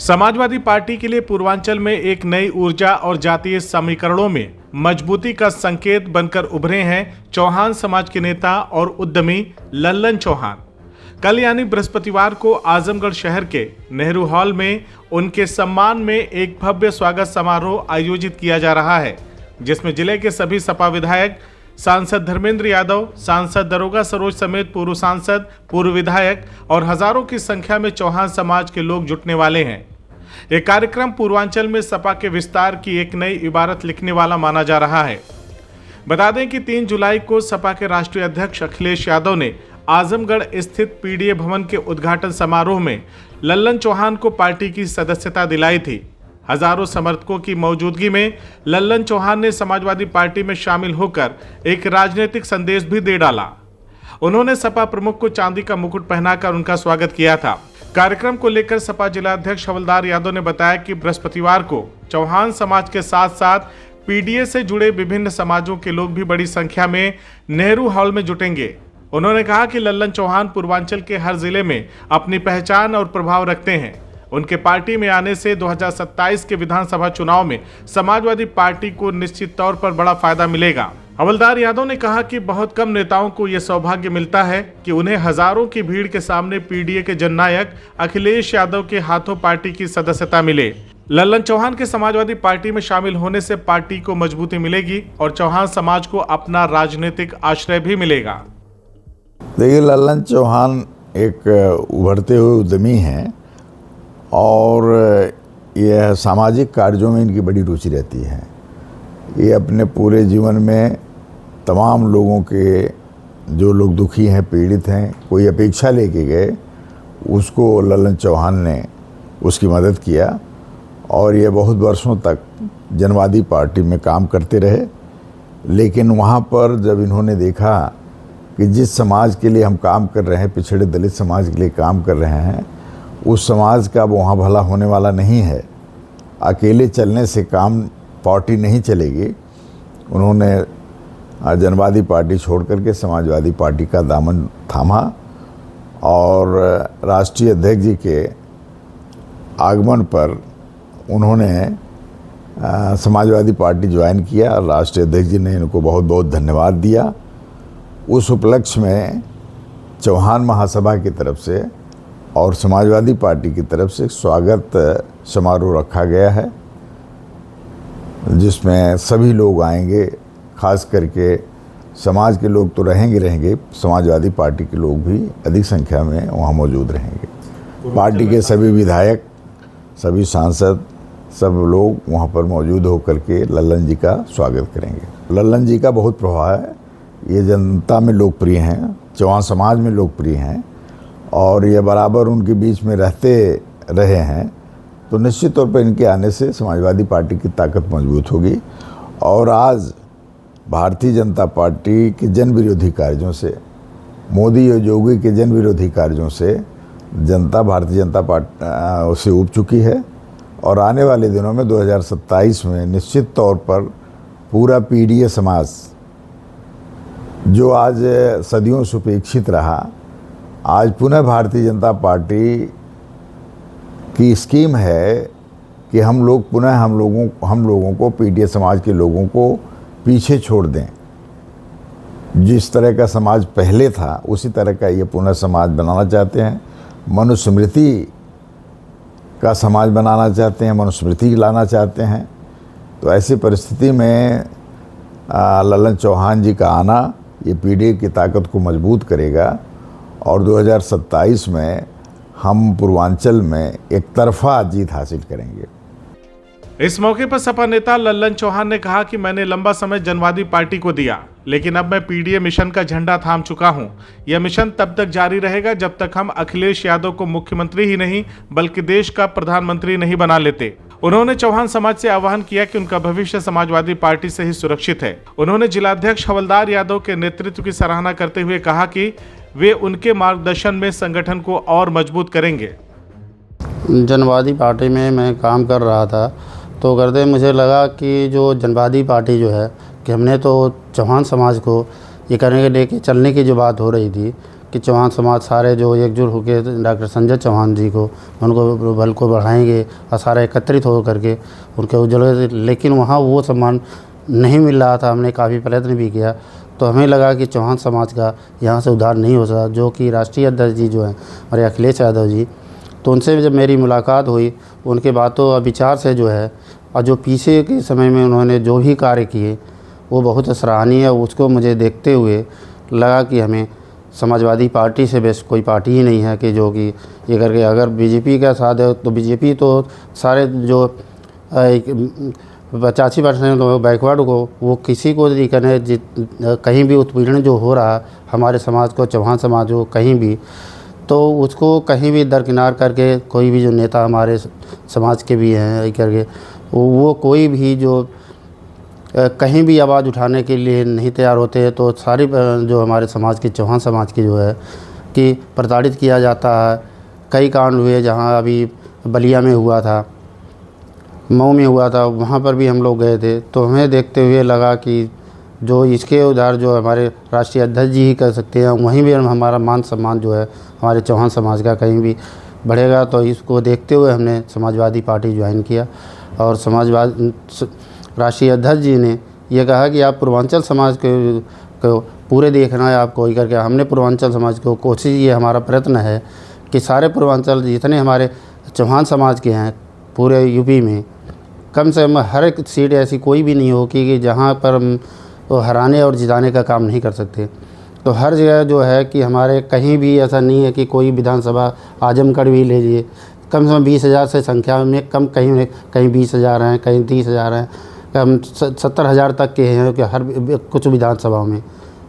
Samajwadi party के लिए पूर्वांचल में एक नई ऊर्जा और जातीय समीकरणों में मजबूती का संकेत बनकर उभरे हैं चौहान समाज के नेता और उद्यमी लल्लन चौहान। कल यानी बृहस्पतिवार को आजमगढ़ शहर के नेहरू हॉल में उनके सम्मान में एक भव्य स्वागत समारोह आयोजित किया जा रहा है, जिसमें जिले के सभी सपा विधायक, सांसद धर्मेंद्र यादव, सांसद दरोगा सरोज समेत पूर्व सांसद, पूर्व विधायक और हजारों की संख्या में चौहान समाज के लोग जुटने वाले हैं। यह कार्यक्रम पूर्वांचल में सपा के विस्तार की एक नई इबारत लिखने वाला माना जा रहा है। बता दें कि 3 जुलाई को सपा के राष्ट्रीय अध्यक्ष अखिलेश यादव ने आजमगढ़ स्थित पीडीए भवन के उद्घाटन समारोह में लल्लन चौहान को पार्टी की सदस्यता दिलाई थी। हजारों समर्थकों की मौजूदगी में लल्लन चौहान ने समाजवादी पार्टी में शामिल होकर एक राजनीतिक संदेश भी दे डाला। उन्होंने सपा प्रमुख को चांदी का मुकुट पहनाकर उनका स्वागत किया था। कार्यक्रम को लेकर सपा जिला अध्यक्ष हवलदार यादव ने बताया कि बृहस्पतिवार को चौहान समाज के साथ साथ पीडीए से जुड़े विभिन्न समाजों के लोग भी बड़ी संख्या में नेहरू हॉल में जुटेंगे। उन्होंने कहा कि लल्लन चौहान पूर्वांचल के हर जिले में अपनी पहचान और प्रभाव रखते हैं। उनके पार्टी में आने से 2027 के विधानसभा चुनाव में समाजवादी पार्टी को निश्चित तौर पर बड़ा फायदा मिलेगा। हवलदार यादव ने कहा कि बहुत कम नेताओं को यह सौभाग्य मिलता है कि उन्हें हजारों की भीड़ के सामने पीडीए के जननायक अखिलेश यादव के हाथों पार्टी की सदस्यता मिले। लल्लन चौहान के समाजवादी पार्टी में शामिल होने से पार्टी को मजबूती मिलेगी और चौहान समाज को अपना राजनीतिक आश्रय भी मिलेगा। देखिए, लल्लन चौहान एक उभरते हुए उद्यमी हैं और यह सामाजिक कार्यों में इनकी बड़ी रुचि रहती है। ये अपने पूरे जीवन में तमाम लोगों के, जो लोग दुखी हैं, पीड़ित हैं, कोई अपेक्षा लेके गए, उसको लल्लन चौहान ने उसकी मदद किया और ये बहुत वर्षों तक जनवादी पार्टी में काम करते रहे। लेकिन वहाँ पर जब इन्होंने देखा कि जिस समाज के लिए हम काम कर रहे हैं, पिछड़े दलित समाज के लिए काम कर रहे हैं, उस समाज का वहाँ भला होने वाला नहीं है, अकेले चलने से काम पार्टी नहीं चलेगी। उन्होंने जनवादी पार्टी छोड़ करके समाजवादी पार्टी का दामन थामा और राष्ट्रीय अध्यक्ष जी के आगमन पर उन्होंने समाजवादी पार्टी ज्वाइन किया। राष्ट्रीय अध्यक्ष जी ने इनको बहुत बहुत धन्यवाद दिया। उस उपलक्ष्य में चौहान महासभा की तरफ से और समाजवादी पार्टी की तरफ से स्वागत समारोह रखा गया है, जिसमें सभी लोग आएंगे। खास करके समाज के लोग तो रहेंगे, समाजवादी पार्टी के लोग भी अधिक संख्या में वहाँ मौजूद रहेंगे। पार्टी के सभी विधायक, सभी सांसद, सब लोग वहाँ पर मौजूद होकर के लल्लन जी का स्वागत करेंगे। लल्लन जी का बहुत प्रभाव है, ये जनता में लोकप्रिय हैं, चौहान समाज में लोकप्रिय हैं और ये बराबर उनके बीच में रहते रहे हैं। तो निश्चित तौर पर इनके आने से समाजवादी पार्टी की ताकत मजबूत होगी और आज भारतीय जनता पार्टी के जन विरोधी कार्यों से, मोदी और योगी के जन विरोधी कार्यों से जनता भारतीय जनता पार्टी से उब चुकी है और आने वाले दिनों में 2027 में निश्चित तौर पर पूरा पीडीए समाज, जो आज सदियों से उपेक्षित रहा, आज पुनः भारतीय जनता पार्टी की स्कीम है कि हम लोग पुनः हम लोगों को पीडीए समाज के लोगों को पीछे छोड़ दें। जिस तरह का समाज पहले था उसी तरह का ये पुनः समाज बनाना चाहते हैं। मनुस्मृति का समाज बनाना चाहते हैं, मनुस्मृति लाना चाहते हैं। तो ऐसी परिस्थिति में लल्लन चौहान जी का आना ये पीडीए की ताकत को मजबूत करेगा और 2027 में हम पूर्वांचल में एक तरफा जीत हासिल करेंगे। इस मौके पर सपा नेता लल्लन चौहान ने कहा कि मैंने लंबा समय जनवादी पार्टी को दिया, लेकिन अब मैं पीडीए मिशन का झंडा थाम चुका हूं। यह मिशन तब तक जारी रहेगा जब तक हम अखिलेश यादव को मुख्यमंत्री ही नहीं बल्कि देश का प्रधानमंत्री नहीं बना लेते। उन्होंने चौहान समाज से आह्वान किया कि उनका भविष्य समाजवादी पार्टी से ही सुरक्षित है। उन्होंने जिलाध्यक्ष हवलदार यादव के नेतृत्व की सराहना करते हुए कहा कि वे उनके मार्गदर्शन में संगठन को और मजबूत करेंगे। जनवादी पार्टी में मैं काम कर रहा था तो करते मुझे लगा कि जो जनवादी पार्टी जो है कि हमने तो चौहान समाज को ये करने के लेके चलने की जो बात हो रही थी कि चौहान समाज सारे जो एकजुट होकर डॉक्टर संजय चौहान जी को उनको बल को बढ़ाएंगे और सारे एकत्रित हो करके उनके उज्जवल, लेकिन वहाँ वो सम्मान नहीं मिल रहा था। हमने काफ़ी प्रयत्न भी किया, तो हमें लगा कि चौहान समाज का यहाँ से उद्धार नहीं हो सकता। जो कि राष्ट्रीय अध्यक्ष जी जो हैं हमारे अखिलेश यादव जी, तो उनसे जब मेरी मुलाकात हुई, उनके बातों और विचार से जो है और जो पीछे के समय में उन्होंने जो भी कार्य किए वो बहुत सराहनीय है। उसको मुझे देखते हुए लगा कि हमें समाजवादी पार्टी से बेस्ट कोई पार्टी ही नहीं है कि जो कि ये करके, अगर बीजेपी का साथ है तो बीजेपी तो सारे जो 85% बैकवर्ड को वो किसी को नहीं करने, कहीं भी उत्पीड़न जो हो रहा हमारे समाज को, चौहान समाज को कहीं भी, तो उसको कहीं भी दरकिनार करके कोई भी जो नेता हमारे समाज के भी हैं करके वो कोई भी जो कहीं भी आवाज़ उठाने के लिए नहीं तैयार होते। तो सारी जो हमारे समाज की, चौहान समाज की जो है कि प्रताड़ित किया जाता है। कई कांड हुए, जहाँ अभी बलिया में हुआ था, मऊ में हुआ था, वहाँ पर भी हम लोग गए थे। तो हमें देखते हुए लगा कि जो इसके उधार जो हमारे राष्ट्रीय अध्यक्ष जी ही कर सकते हैं, वहीं भी हमारा मान सम्मान जो है हमारे चौहान समाज का कहीं भी बढ़ेगा। तो इसको देखते हुए हमने समाजवादी पार्टी ज्वाइन किया और राष्ट्रीय अध्यक्ष जी ने ये कहा कि आप पूर्वांचल समाज को पूरे देखना है आपको ही करके। हमने पूर्वांचल समाज को कोशिश, ये हमारा प्रयत्न है कि सारे पूर्वांचल जितने हमारे चौहान समाज के हैं पूरे यूपी में, कम से कम हर एक सीट ऐसी कोई भी नहीं हो कि जहाँ पर हम तो हराने और जिताने का काम नहीं कर सकते। तो हर जगह जो है कि हमारे कहीं भी ऐसा नहीं है कि कोई विधानसभा, आजमगढ़ भी ले लिए, कम से कम 20,000 से संख्या में कम, कहीं 20,000 हैं, कहीं 30,000 हैं, कम 70,000 तक के हैं कि हर कुछ विधानसभाओं में।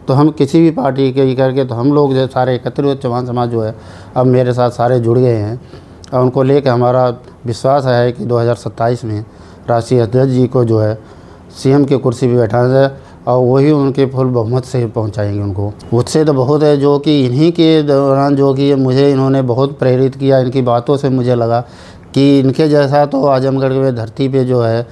तो हम किसी भी पार्टी के करके, तो हम लोग जो सारे एकत्रित हुए चौहान समाज जो है अब मेरे साथ सारे जुड़ गए हैं और उनको लेकर हमारा विश्वास है कि 2027 में राष्ट्रीय अध्यक्ष जी को जो है सीएम की कुर्सी पर बैठाना जाए और वही उनके फुल बहुमत से पहुंचाएंगे उनको। उससे तो बहुत है जो कि इन्हीं के दौरान जो कि मुझे इन्होंने बहुत प्रेरित किया। इनकी बातों से मुझे लगा कि इनके जैसा तो आजमगढ़ के धरती पे जो है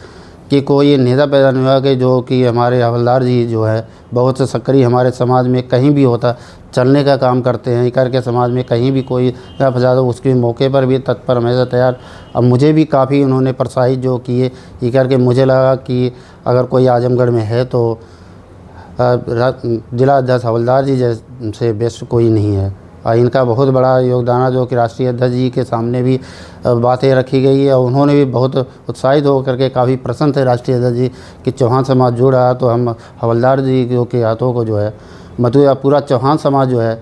कि कोई नेता पैदा नहीं हुआ कि जो कि हमारे हवलदार जी जो है बहुत से सक्रिय हमारे समाज में कहीं भी होता चलने का काम करते हैं करके, समाज में कहीं भी कोई फंसा दो उसके मौके पर भी तत्पर हमेशा तैयार। अब मुझे भी काफ़ी उन्होंने प्रोत्साहित जो किए ये करके, मुझे लगा कि अगर कोई आजमगढ़ में है तो जिला अध्यक्ष हवलदार जी जैसे बेस्ट कोई नहीं है। इनका बहुत बड़ा योगदान है जो कि राष्ट्रीय अध्यक्ष जी के सामने भी बातें रखी गई है और उन्होंने भी बहुत उत्साहित होकर के काफ़ी प्रसन्न थे राष्ट्रीय अध्यक्ष जी कि चौहान समाज जुड़ रहा। तो हम हवलदार जी के हाथों को जो है मतलब पूरा चौहान समाज जो है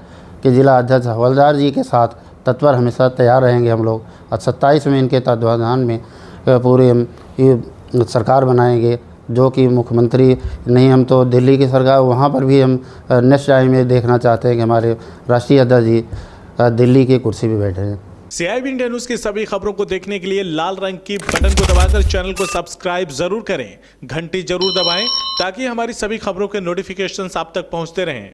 कि जिला अध्यक्ष हवलदार जी के साथ तत्पर हमेशा तैयार रहेंगे हम लोग। और 27 में इनके तत्वाधान में पूरी सरकार बनाएंगे जो कि मुख्यमंत्री नहीं, हम तो दिल्ली की सरकार, वहाँ पर भी हम नेक्स्ट टाइम में देखना चाहते हैं कि हमारे राष्ट्रीय अध्यक्ष जी दिल्ली की कुर्सी पे बैठे हैं। CIB इंडिया न्यूज की सभी खबरों को देखने के लिए लाल रंग की बटन को दबाकर चैनल को सब्सक्राइब जरूर करें, घंटी जरूर दबाएं ताकि हमारी सभी खबरों के नोटिफिकेशंस आप तक पहुंचते रहें।